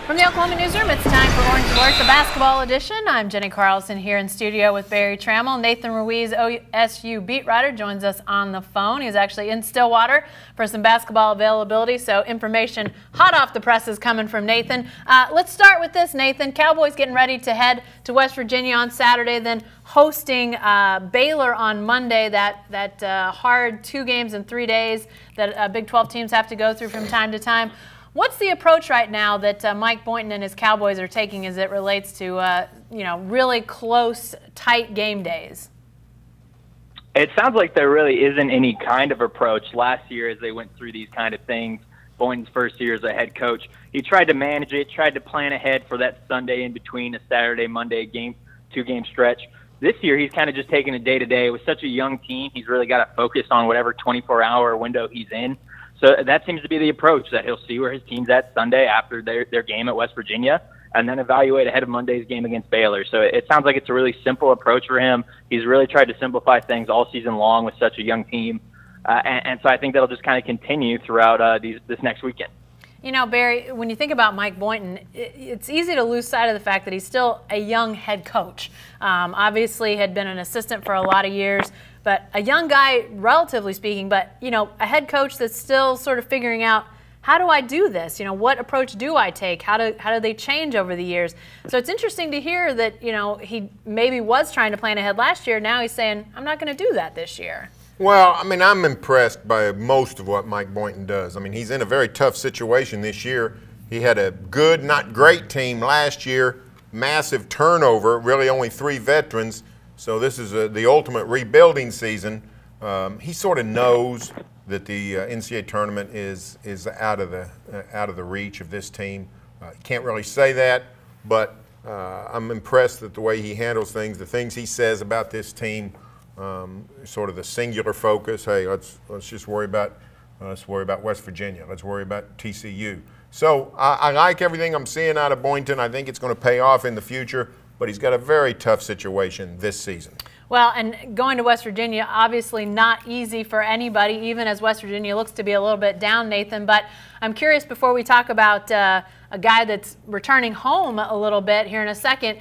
From the Oklahoma newsroom, it's time for Orange Alert, the basketball edition. I'm Jenny Carlson here in studio with Barry Trammell. Nathan Ruiz, OSU beat writer, joins us on the phone. He's actually in Stillwater for some basketball availability, so information hot off the press is coming from Nathan. Let's start with this, Nathan. Cowboys getting ready to head to West Virginia on Saturday, then hosting Baylor on Monday, that hard 2 games in 3 days that Big 12 teams have to go through from time to time. What's the approach right now that Mike Boynton and his Cowboys are taking as it relates to really close, tight game days? It sounds like there really isn't any kind of approach. Last year, as they went through these kind of things, Boynton's first year as a head coach, he tried to manage it, tried to plan ahead for that Sunday in between a Saturday, Monday game, 2-game stretch. This year, he's kind of just taking it day to day. With such a young team, he's really got to focus on whatever 24-hour window he's in. So that seems to be the approach, that he'll see where his team's at Sunday after their game at West Virginia and then evaluate ahead of Monday's game against Baylor. So it sounds like it's a really simple approach for him. He's really tried to simplify things all season long with such a young team. And so I think that'll just kind of continue throughout this next weekend. You know, Barry, when you think about Mike Boynton, it's easy to lose sight of the fact that he's still a young head coach. Obviously had been an assistant for a lot of years, but a young guy, relatively speaking, but, a head coach that's still sort of figuring out, how do I do this? What approach do I take? How do they change over the years? So it's interesting to hear that, he maybe was trying to plan ahead last year. Now he's saying, I'm not going to do that this year. Well, I'm impressed by most of what Mike Boynton does. He's in a very tough situation this year. He had a good, not great team last year, massive turnover, really only 3 veterans. So this is the ultimate rebuilding season. He sort of knows that the NCAA tournament is out of the reach of this team. Can't really say that, but I'm impressed at the way he handles things, the things he says about this team. Sort of the singular focus. Hey, let's just worry about West Virginia. Let's worry about TCU. So I like everything I'm seeing out of Boynton. I think it's going to pay off in the future, but he's got a very tough situation this season. Well, and going to West Virginia, obviously not easy for anybody, even as West Virginia looks to be a little bit down, Nathan. But I'm curious, before we talk about a guy that's returning home a little bit here in a second,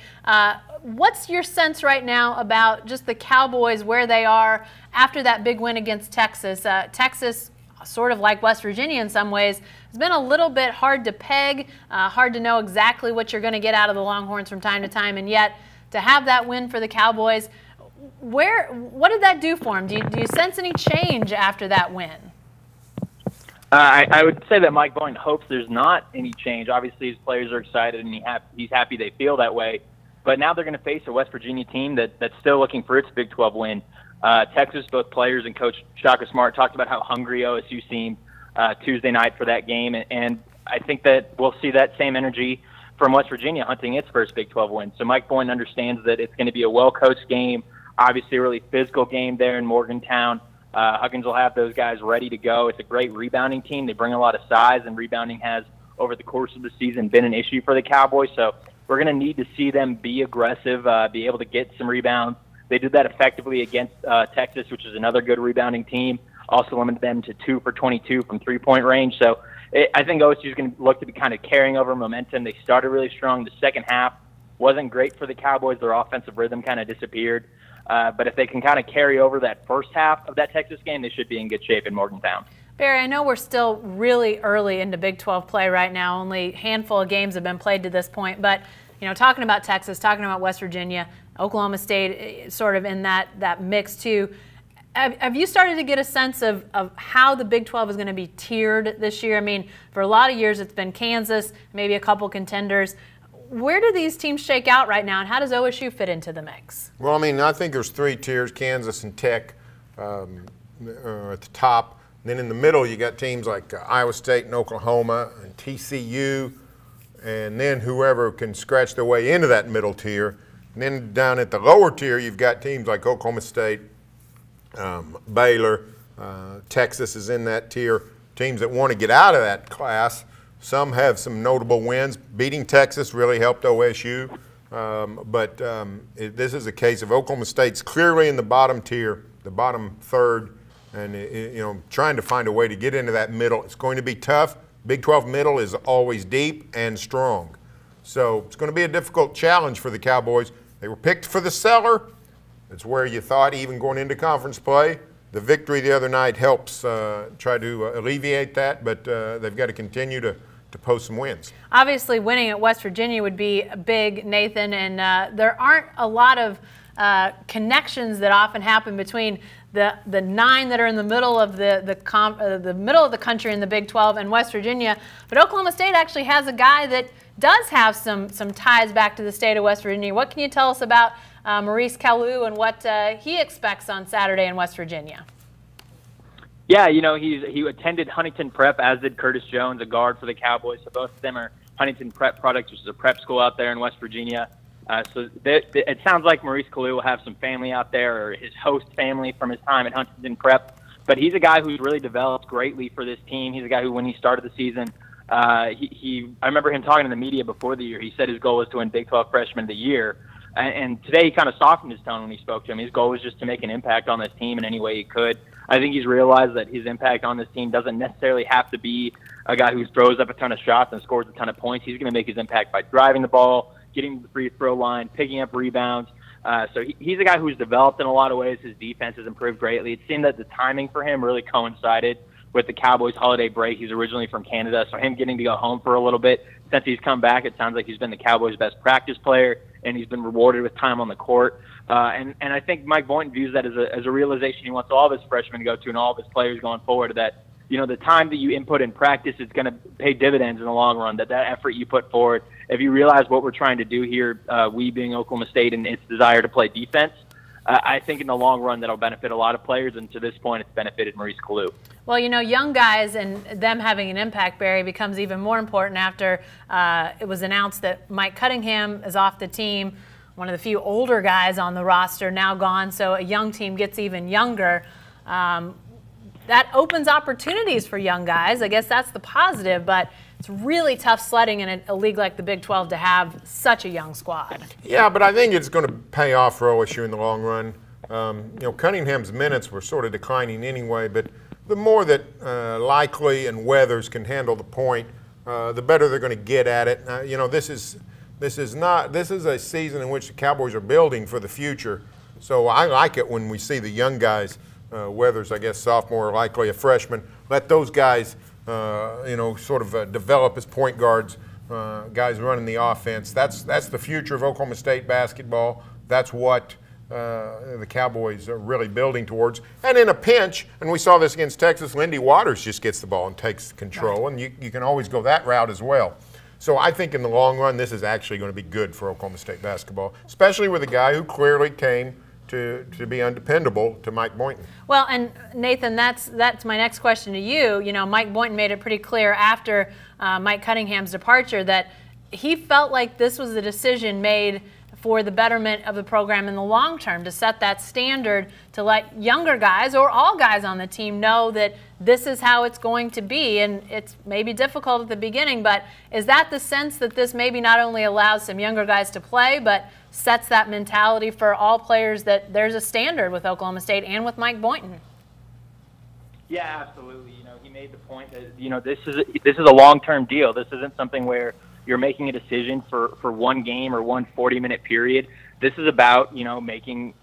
what's your sense right now about just the Cowboys, where they are after that big win against Texas? Texas, sort of like West Virginia in some ways, has been a little bit hard to peg, hard to know exactly what you're going to get out of the Longhorns from time to time, and yet to have that win for the Cowboys, what did that do for them? Do you sense any change after that win? I would say that Mike Boynton hopes there's not any change. Obviously, his players are excited, and he's happy they feel that way. But now they're going to face a West Virginia team that's still looking for its Big 12 win. Texas, both players and Coach Shaka Smart talked about how hungry OSU seemed Tuesday night for that game. And I think that we'll see that same energy from West Virginia hunting its first Big 12 win. So Mike Boynton understands that it's going to be a well-coached game, obviously a really physical game there in Morgantown. Huggins will have those guys ready to go. It's a great rebounding team. They bring a lot of size, and rebounding has, over the course of the season, been an issue for the Cowboys. So we're going to need to see them be aggressive, be able to get some rebounds. They did that effectively against Texas, which is another good rebounding team. Also limited them to 2 for 22 from three-point range. So I think OSU is going to look to be kind of carrying over momentum. They started really strong. The second half wasn't great for the Cowboys. Their offensive rhythm kind of disappeared. But if they can kind of carry over that first half of that Texas game, they should be in good shape in Morgantown. Barry, I know we're still really early into Big 12 play right now. Only a handful of games have been played to this point. But, talking about Texas, talking about West Virginia, Oklahoma State sort of in that mix too. Have you started to get a sense of how the Big 12 is going to be tiered this year? For a lot of years it's been Kansas, maybe a couple contenders. Where do these teams shake out right now, and how does OSU fit into the mix? Well, I think there's 3 tiers, Kansas and Tech are at the top. Then in the middle, you got teams like Iowa State and Oklahoma and TCU, and then whoever can scratch their way into that middle tier. And then down at the lower tier, you've got teams like Oklahoma State, Baylor, Texas is in that tier, teams that want to get out of that class. Some have some notable wins. Beating Texas really helped OSU. This is a case of Oklahoma State's clearly in the bottom tier, the bottom third, and trying to find a way to get into that middle. It's going to be tough. Big 12 middle is always deep and strong. So it's going to be a difficult challenge for the Cowboys. They were picked for the cellar. It's where you thought even going into conference play. The victory the other night helps try to alleviate that, but they've got to continue to post some wins. Obviously, winning at West Virginia would be big, Nathan, and there aren't a lot of connections that often happen between the 9 that are in the middle of the middle of the country in the Big 12 and West Virginia. But Oklahoma State actually has a guy that does have some ties back to the state of West Virginia. What can you tell us about Maurice Kalu and what he expects on Saturday in West Virginia? Yeah, you know, he attended Huntington Prep, as did Curtis Jones, a guard for the Cowboys. So both of them are Huntington Prep products, which is a prep school out there in West Virginia. So it sounds like Maurice Kalu will have some family out there, or his host family from his time at Huntington Prep. But he's a guy who's really developed greatly for this team. He's a guy who, when he started the season, I remember him talking to the media before the year. He said his goal was to win Big 12 Freshman of the Year. And today he kind of softened his tone when he spoke to him. His goal was just to make an impact on this team in any way he could. I think he's realized that his impact on this team doesn't necessarily have to be a guy who throws up a ton of shots and scores a ton of points. He's going to make his impact by driving the ball, getting to the free throw line, picking up rebounds. So he's a guy who's developed in a lot of ways. His defense has improved greatly. It seemed that the timing for him really coincided with the Cowboys' holiday break. He's originally from Canada, so him getting to go home for a little bit. Since he's come back, it sounds like he's been the Cowboys' best practice player, and he's been rewarded with time on the court. And I think Mike Boynton views that as a realization he wants all of his freshmen to go to and all of his players going forward, that, you know, the time that you input in practice is going to pay dividends in the long run, that effort you put forward, if you realize what we're trying to do here, we being Oklahoma State and its desire to play defense, I think in the long run that'll benefit a lot of players, and to this point it's benefited Maurice Kalu. Well, you know, young guys and them having an impact, Barry, becomes even more important after it was announced that Mike Cunningham is off the team, one of the few older guys on the roster now gone, so a young team gets even younger. That opens opportunities for young guys. I guess that's the positive, but it's really tough sledding in a league like the Big 12 to have such a young squad. Yeah, but I think it's going to pay off for OSU in the long run. You know, Cunningham's minutes were sort of declining anyway, but the more that Likely and Weathers can handle the point, the better they're going to get at it. You know, this is a season in which the Cowboys are building for the future. So I like it when we see the young guys, Weathers, I guess, sophomore, Likely a freshman, let those guys, you know, sort of develop as point guards, guys running the offense. That's the future of Oklahoma State basketball. That's what the Cowboys are really building towards. And in a pinch, and we saw this against Texas, Lindy Waters just gets the ball and takes control, and you can always go that route as well. So I think in the long run, this is actually going to be good for Oklahoma State basketball, especially with a guy who clearly came to be undependable to Mike Boynton. Well, and Nathan, that's my next question to you. You know, Mike Boynton made it pretty clear after Mike Cunningham's departure that he felt like this was a decision made for the betterment of the program in the long term, to set that standard, to let younger guys or all guys on the team know that this is how it's going to be. And it's maybe difficult at the beginning, but is that the sense that this maybe not only allows some younger guys to play, but sets that mentality for all players that there's a standard with Oklahoma State and with Mike Boynton? Yeah, absolutely. You know, he made the point that, you know, this is a long-term deal. This isn't something where you're making a decision for one game or one 40-minute period. This is about, you know, making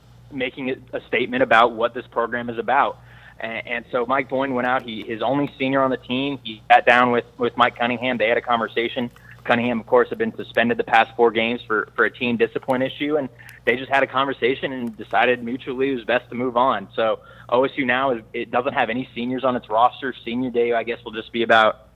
a statement about what this program is about. And so Mike Boynton went out. His only senior on the team. He sat down with Mike Cunningham. They had a conversation. Cunningham, of course, had been suspended the past 4 games for a team discipline issue, and they just had a conversation and decided mutually it was best to move on. So OSU now it doesn't have any seniors on its roster. Senior day, I guess, will just be about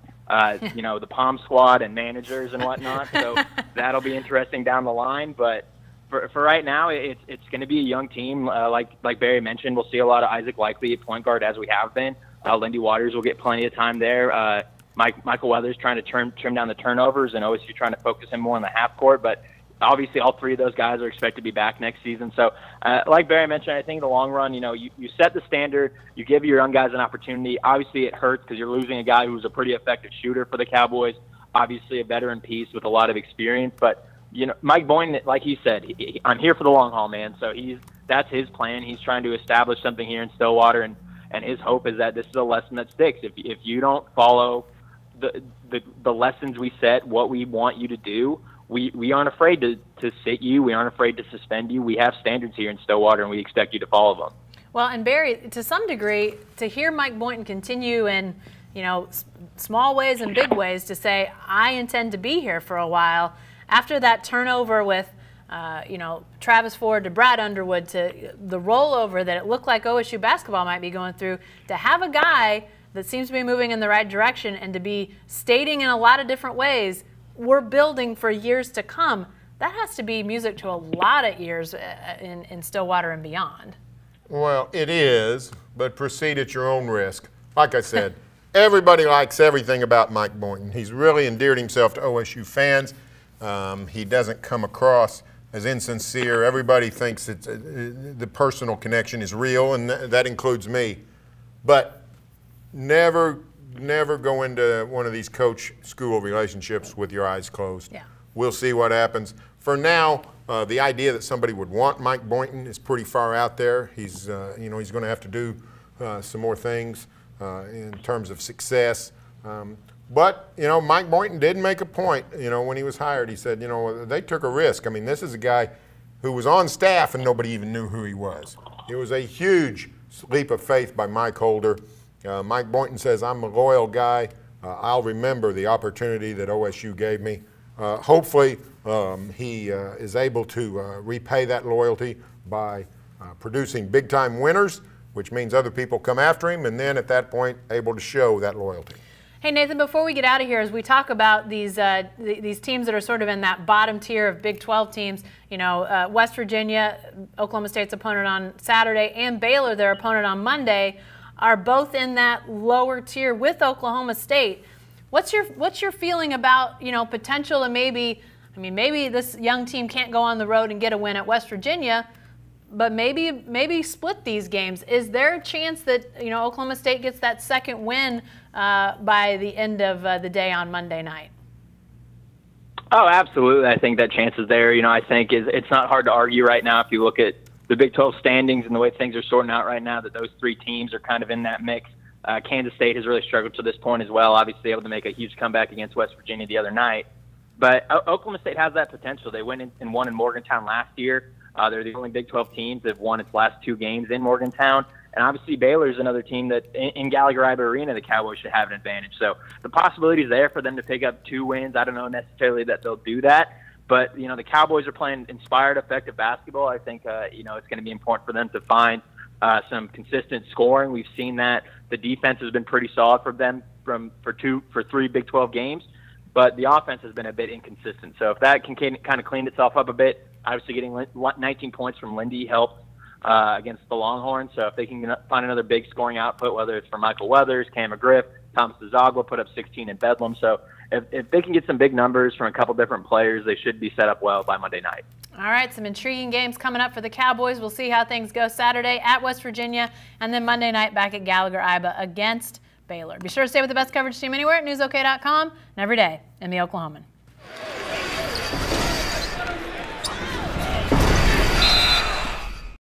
you know, the Palm Squad and managers and whatnot. So that'll be interesting down the line. But for right now, it's going to be a young team. Like Barry mentioned, we'll see a lot of Isaac Likely at point guard, as we have been. Lindy Waters will get plenty of time there. Michael Weathers trying to trim down the turnovers, and OSU trying to focus him more on the half court. But obviously, all 3 of those guys are expected to be back next season. So, like Barry mentioned, I think in the long run, you know, you set the standard, you give your young guys an opportunity. Obviously, it hurts because you're losing a guy who's a pretty effective shooter for the Cowboys. Obviously, a veteran piece with a lot of experience. But, you know, Mike Boynton, like he said, I'm here for the long haul, man. So that's his plan. He's trying to establish something here in Stillwater, and his hope is that this is a lesson that sticks. If you don't follow the lessons we set, what we want you to do. We aren't afraid to sit you. We aren't afraid to suspend you. We have standards here in Stillwater, and we expect you to follow them. Well, and Barry, to some degree, to hear Mike Boynton continue in, small ways and big ways to say, I intend to be here for a while, after that turnover with, Travis Ford to Brad Underwood, to the rollover that it looked like OSU basketball might be going through, to have a guy that seems to be moving in the right direction and to be stating in a lot of different ways, we're building for years to come, that has to be music to a lot of ears in Stillwater and beyond. Well, it is, but proceed at your own risk. Like I said, everybody likes everything about Mike Boynton. He's really endeared himself to OSU fans. He doesn't come across as insincere. Everybody thinks the personal connection is real, and that includes me. But never go into one of these coach-school relationships with your eyes closed. Yeah. We'll see what happens. For now, the idea that somebody would want Mike Boynton is pretty far out there. He's, he's going to have to do some more things in terms of success. But Mike Boynton did make a point, when he was hired. He said, they took a risk. I mean, this is a guy who was on staff and nobody even knew who he was. It was a huge leap of faith by Mike Holder. Mike Boynton says, I'm a loyal guy. I'll remember the opportunity that OSU gave me. Hopefully, he is able to repay that loyalty by producing big-time winners, which means other people come after him, and then at that point, able to show that loyalty. Hey, Nathan, before we get out of here, as we talk about these teams that are sort of in that bottom tier of Big 12 teams, West Virginia, Oklahoma State's opponent on Saturday, and Baylor, their opponent on Monday, are both in that lower tier with Oklahoma State. What's your feeling about potential, and maybe this young team can't go on the road and get a win at West Virginia, but maybe split these games? Is there a chance that Oklahoma State gets that second win by the end of the day on Monday night? Oh, absolutely. I think that chance is there. I think it's not hard to argue right now if you look at the Big 12 standings and the way things are sorting out right now, that those three teams are kind of in that mix. Kansas State has really struggled to this point as well, obviously able to make a huge comeback against West Virginia the other night. But Oklahoma State has that potential. They went and won in Morgantown last year. They're the only Big 12 teams that have won its last two games in Morgantown. And obviously Baylor is another team that in Gallagher-Iba Arena, the Cowboys should have an advantage. So the possibility is there for them to pick up 2 wins. I don't know necessarily that they'll do that. But, the Cowboys are playing inspired, effective basketball. I think, it's going to be important for them to find some consistent scoring. We've seen that. The defense has been pretty solid for them for 3 Big 12 games. But the offense has been a bit inconsistent. So if that can kind of clean itself up a bit, obviously getting 19 points from Lindy helped against the Longhorns. So if they can find another big scoring output, whether it's from Michael Weathers, Cam McGriff, Thomas Zagwa put up 16 in Bedlam. So if they can get some big numbers from a couple different players, they should be set up well by Monday night. All right, some intriguing games coming up for the Cowboys. We'll see how things go Saturday at West Virginia, and then Monday night back at Gallagher-Iba against Baylor. Be sure to stay with the best coverage team anywhere at newsok.com and every day in the Oklahoman.